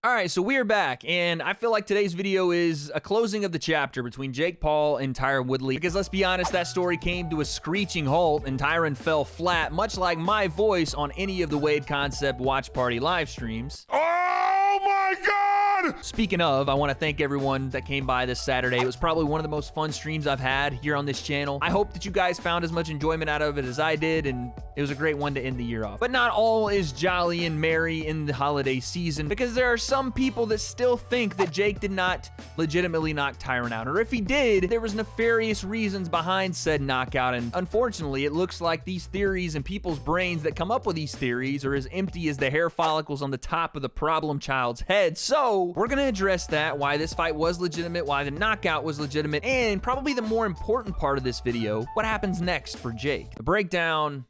All right, so we are back, and I feel like today's video is a closing of the chapter between Jake Paul and Tyron Woodley, because let's be honest, that story came to a screeching halt, and Tyron fell flat, much like my voice on any of the W.A.D.E Concept Watch Party live streams. Oh my God! Speaking of, I want to thank everyone that came by this Saturday. It was probably one of the most fun streams I've had here on this channel. I hope that you guys found as much enjoyment out of it as I did, and it was a great one to end the year off. But not all is jolly and merry in the holiday season, because there are some people that still think that Jake did not legitimately knock Tyron out, or if he did, there was nefarious reasons behind said knockout, and unfortunately, it looks like these theories and people's brains that come up with these theories are as empty as the hair follicles on the top of the problem child's head. So we're gonna address that, why this fight was legitimate, why the knockout was legitimate, and probably the more important part of this video, what happens next for Jake. The breakdown.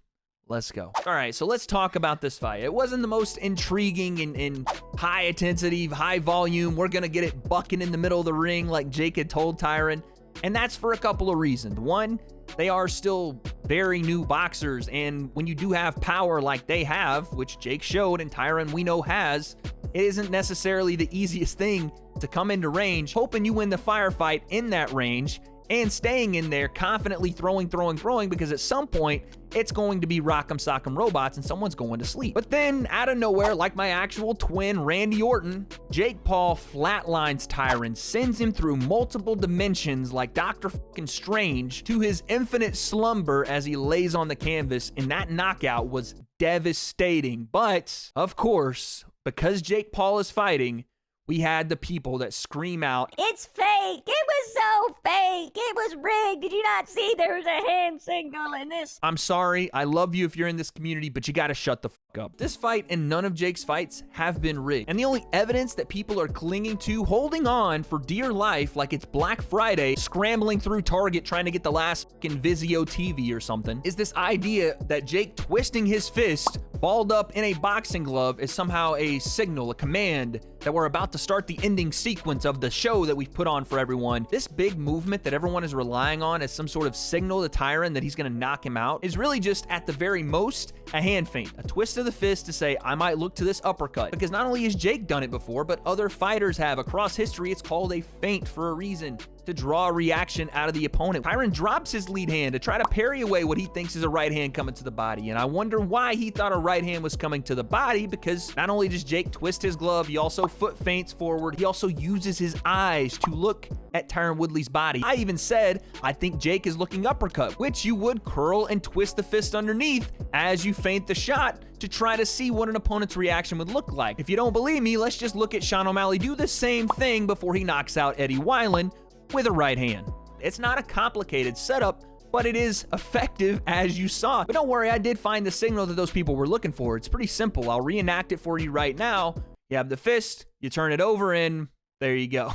Let's go. All right, so let's talk about this fight. It wasn't the most intriguing and high intensity, high volume. We're gonna get it bucking in the middle of the ring like Jake had told Tyron, and that's for a couple of reasons. One, they are still very new boxers, and when you do have power like they have, which Jake showed and Tyron we know has, it isn't necessarily the easiest thing to come into range, hoping you win the firefight in that range, and staying in there confidently throwing, because at some point, it's going to be rock'em sock'em robots and someone's going to sleep. But then, out of nowhere, like my actual twin, Randy Orton, Jake Paul flatlines Tyron, sends him through multiple dimensions like Dr. fucking Strange to his infinite slumber as he lays on the canvas, and that knockout was devastating. But, of course, because Jake Paul is fighting, we had the people that scream out, "It's fake! It was so fake! It was rigged! Did you not see there was a hand signal in this?" I'm sorry, I love you if you're in this community, but you gotta shut the fuck up. This fight and none of Jake's fights have been rigged. And the only evidence that people are clinging to, holding on for dear life like it's Black Friday, scrambling through Target trying to get the last fucking Vizio TV or something, is this idea that Jake twisting his fist, balled up in a boxing glove, is somehow a signal, a command, that we're about to start the ending sequence of the show that we've put on for everyone. This big movement that everyone is relying on as some sort of signal to Tyron that he's gonna knock him out is really just, at the very most, a hand feint, a twist of the fist to say, I might look to this uppercut. Because not only has Jake done it before, but other fighters have. Across history, it's called a feint for a reason, to draw a reaction out of the opponent. Tyron drops his lead hand to try to parry away what he thinks is a right hand coming to the body, and I wonder why he thought a right hand was coming to the body, because not only does Jake twist his glove, he also foot feints forward, he also uses his eyes to look at Tyron Woodley's body. I even said, I think Jake is looking uppercut, which you would curl and twist the fist underneath as you feint the shot to try to see what an opponent's reaction would look like. If you don't believe me, let's just look at Sean O'Malley do the same thing before he knocks out Eddie Weiland with a right hand. It's not a complicated setup, but it is effective as you saw. But don't worry, I did find the signal that those people were looking for. It's pretty simple. I'll reenact it for you right now. You have the fist, you turn it over, and there you go.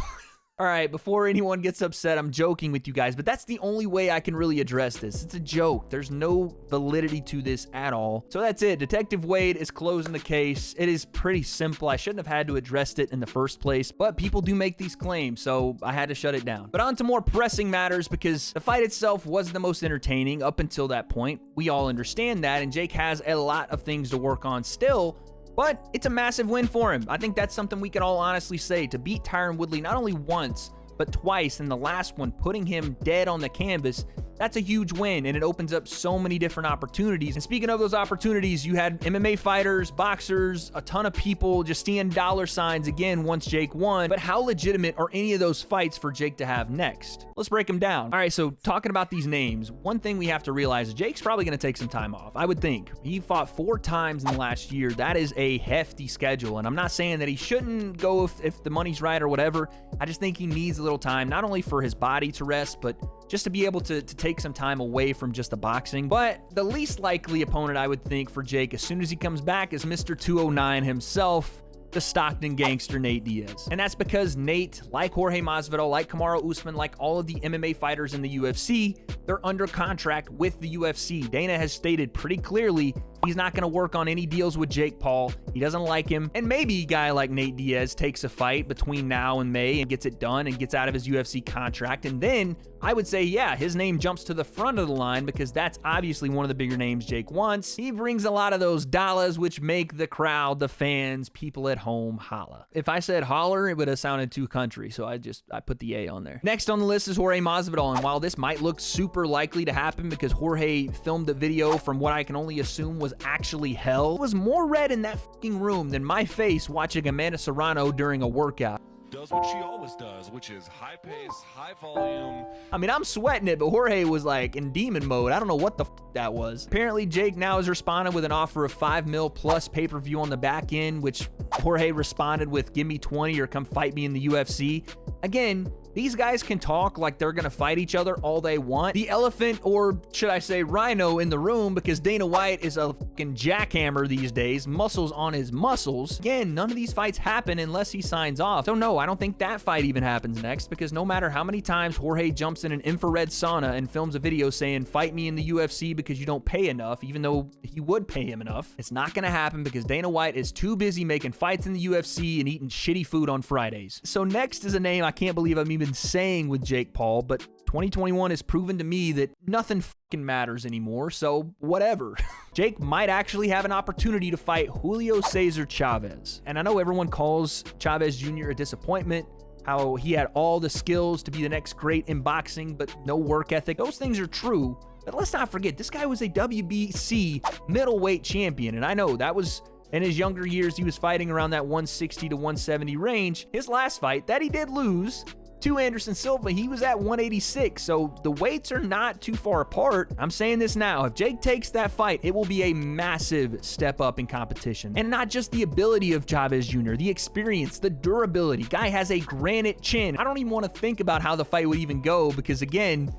All right, before anyone gets upset, I'm joking with you guys, but that's the only way I can really address this. It's a joke. There's no validity to this at all. So that's it. Detective Wade is closing the case. It is pretty simple. I shouldn't have had to address it in the first place, but people do make these claims, so I had to shut it down. But on to more pressing matters, because the fight itself wasn't the most entertaining up until that point. We all understand that, and Jake has a lot of things to work on still, but it's a massive win for him. I think that's something we can all honestly say. To beat Tyron Woodley not only once, but twice, and the last one putting him dead on the canvas, that's a huge win, and it opens up so many different opportunities. And speaking of those opportunities, you had MMA fighters, boxers, a ton of people just seeing dollar signs again once Jake won. But how legitimate are any of those fights for Jake to have next? Let's break them down. All right, so talking about these names, one thing we have to realize is Jake's probably going to take some time off. I would think. He fought 4 times in the last year. That is a hefty schedule, and I'm not saying that he shouldn't go if the money's right or whatever. I just think he needs a little time, not only for his body to rest, but just to be able to take some time away from just the boxing. But the least likely opponent, I would think, for Jake as soon as he comes back is Mr. 209 himself, the Stockton gangster Nate Diaz. And that's because Nate, like Jorge Masvidal, like Kamaru Usman, like all of the MMA fighters in the UFC, they're under contract with the UFC. Dana has stated pretty clearly He's not going to work on any deals with Jake Paul. He doesn't like him. And maybe a guy like Nate Diaz takes a fight between now and May and gets it done and gets out of his UFC contract. And then I would say, yeah, his name jumps to the front of the line because that's obviously one of the bigger names Jake wants. He brings a lot of those dollars, which make the crowd, the fans, people at home holla. If I said holler, it would have sounded too country, so I put the A on there. Next on the list is Jorge Masvidal, and while this might look super likely to happen because Jorge filmed a video from what I can only assume was actually hell, it was more red in that fucking room than my face watching Amanda Serrano during a workout. Does what she always does, which is high pace, high volume. I mean, I'm sweating it, but Jorge was like in demon mode. I don't know what the that was. Apparently, Jake now has responded with an offer of $5 million plus pay-per-view on the back end, which Jorge responded with, give me 20 or come fight me in the UFC. Again, these guys can talk like they're going to fight each other all they want. The elephant, or should I say rhino, in the room, because Dana White is a fucking jackhammer these days, muscles on his muscles. Again, none of these fights happen unless he signs off. So no, I don't think that fight even happens next, because no matter how many times Jorge jumps in an infrared sauna and films a video saying, fight me in the UFC because you don't pay enough, even though he would pay him enough, it's not going to happen because Dana White is too busy making fights in the UFC and eating shitty food on Fridays. So next is a name I can't believe I'm even saying with Jake Paul, but 2021 has proven to me that nothing fucking matters anymore, so whatever. Jake might actually have an opportunity to fight Julio Cesar Chavez. And I know everyone calls Chavez Jr. a disappointment, how he had all the skills to be the next great in boxing, but no work ethic. Those things are true, but let's not forget, this guy was a WBC middleweight champion, and I know that was in his younger years, he was fighting around that 160 to 170 range. His last fight, that he did lose to Anderson Silva, he was at 186, so the weights are not too far apart. I'm saying this now, if Jake takes that fight, it will be a massive step up in competition. And not just the ability of Chavez Jr., the experience, the durability. Guy has a granite chin. I don't even want to think about how the fight would even go because, again,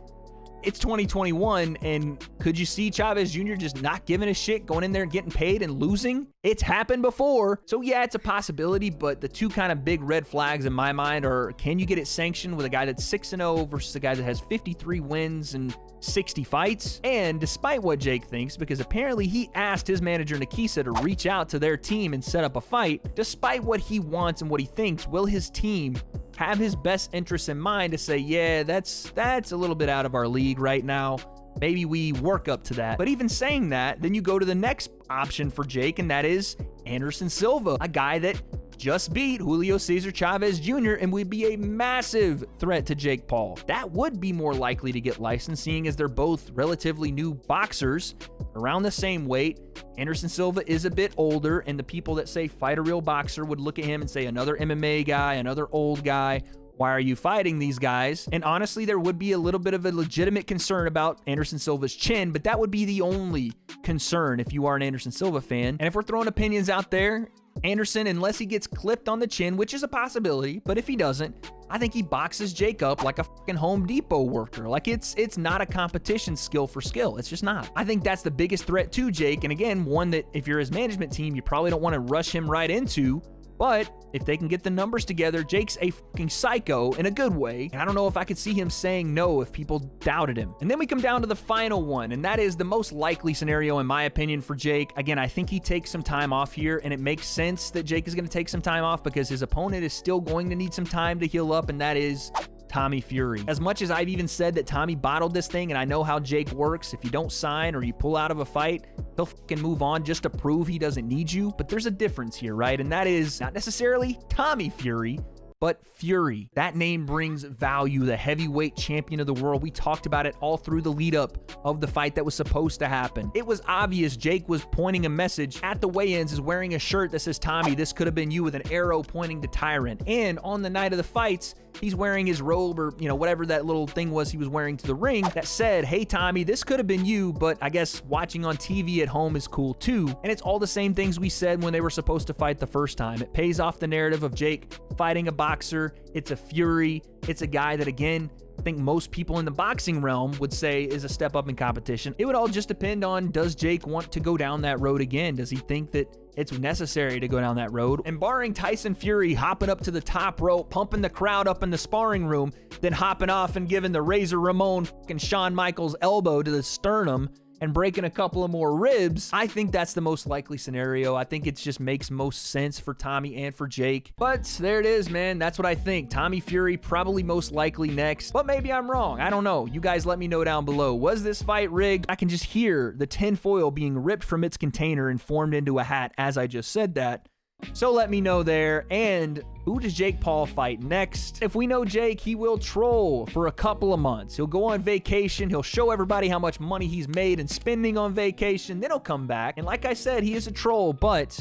it's 2021, and could you see Chavez Jr. just not giving a shit, going in there and getting paid and losing? It's happened before. So yeah, it's a possibility, but the two kind of big red flags in my mind are, can you get it sanctioned with a guy that's 6-0 versus a guy that has 53 wins and 60 fights? And despite what Jake thinks, because apparently he asked his manager Nikisa to reach out to their team and set up a fight, despite what he wants and what he thinks, will his team have his best interests in mind to say, yeah, that's a little bit out of our league right now. Maybe we work up to that. But even saying that, then you go to the next option for Jake, and that is Anderson Silva, a guy that just beat Julio Cesar Chavez Jr. and would be a massive threat to Jake Paul. That would be more likely to get licensed, seeing as they're both relatively new boxers around the same weight. Anderson Silva is a bit older, and the people that say fight a real boxer would look at him and say another MMA guy, another old guy. Why are you fighting these guys? And honestly, there would be a little bit of a legitimate concern about Anderson Silva's chin, but that would be the only concern if you are an Anderson Silva fan. And if we're throwing opinions out there, Anderson, unless he gets clipped on the chin, which is a possibility, but if he doesn't, I think he boxes Jake up like a fucking Home Depot worker. Like it's not a competition skill for skill. It's just not. I think that's the biggest threat to Jake. And again, one that if you're his management team, you probably don't want to rush him right into. But if they can get the numbers together, Jake's a fucking psycho in a good way. And I don't know if I could see him saying no if people doubted him. And then we come down to the final one, and that is the most likely scenario, in my opinion, for Jake. Again, I think he takes some time off here, and it makes sense that Jake is going to take some time off because his opponent is still going to need some time to heal up, and that is Tommy Fury. As much as I've even said that Tommy bottled this thing, and I know how Jake works, if you don't sign or you pull out of a fight, he'll fucking move on just to prove he doesn't need you. But there's a difference here, right? And that is not necessarily Tommy Fury, but Fury. That name brings value, the heavyweight champion of the world. We talked about it all through the lead up of the fight that was supposed to happen. It was obvious Jake was pointing a message at the weigh-ins, is wearing a shirt that says, Tommy, this could have been you, with an arrow pointing to Tyron. And on the night of the fights, he's wearing his robe, or, you know, whatever that little thing was he was wearing to the ring, that said, hey, Tommy, this could have been you, but I guess watching on TV at home is cool too. And it's all the same things we said when they were supposed to fight the first time. It pays off the narrative of Jake fighting a boxer. It's a Fury. It's a guy that, again, I think most people in the boxing realm would say is a step up in competition. It would all just depend on, does Jake want to go down that road again? Does he think that it's necessary to go down that road? And barring Tyson Fury hopping up to the top rope, pumping the crowd up in the sparring room, then hopping off and giving the Razor Ramon fucking Shawn Michaels elbow to the sternum and breaking a couple of more ribs, I think that's the most likely scenario. I think it just makes most sense for Tommy and for Jake. But there it is, man. That's what I think. Tommy Fury probably most likely next, but maybe I'm wrong. I don't know. You guys let me know down below. Was this fight rigged? I can just hear the tin foil being ripped from its container and formed into a hat as I just said that. So let me know there. And who does Jake Paul fight next? If we know Jake, he will troll for a couple of months. He'll go on vacation. He'll show everybody how much money he's made and spending on vacation. Then he'll come back. And like I said, he is a troll, but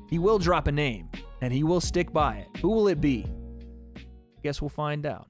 he will drop a name and he will stick by it. Who will it be? Guess we'll find out.